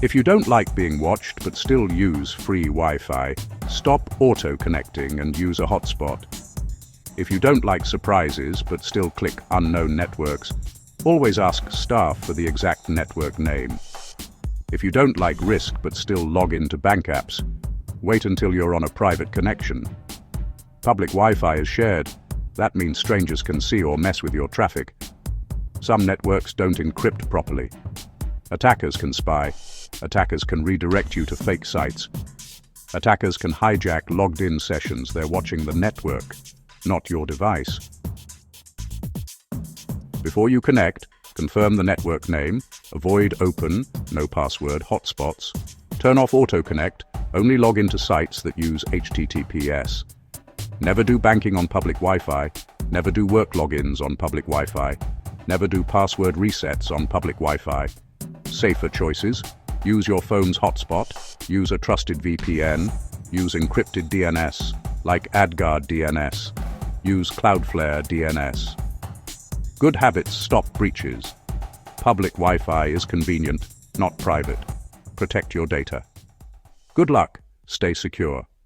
If you don't like being watched but still use free Wi-Fi, stop auto-connecting and use a hotspot. If you don't like surprises but still click unknown networks, always ask staff for the exact network name. If you don't like risk but still log into bank apps, wait until you're on a private connection. Public Wi-Fi is shared. That means strangers can see or mess with your traffic. Some networks don't encrypt properly. Attackers can spy. Attackers can redirect you to fake sites. Attackers can hijack logged-in sessions. They're watching the network, not your device. Before you connect, confirm the network name, avoid open, no password, hotspots, turn off auto-connect, only log into sites that use HTTPS. Never do banking on public Wi-Fi, never do work logins on public Wi-Fi, never do password resets on public Wi-Fi. Safer choices: use your phone's hotspot, use a trusted VPN, use encrypted DNS, like AdGuard DNS, use Cloudflare DNS. Good habits stop breaches. Public Wi-Fi is convenient, not private. Protect your data. Good luck. Stay secure.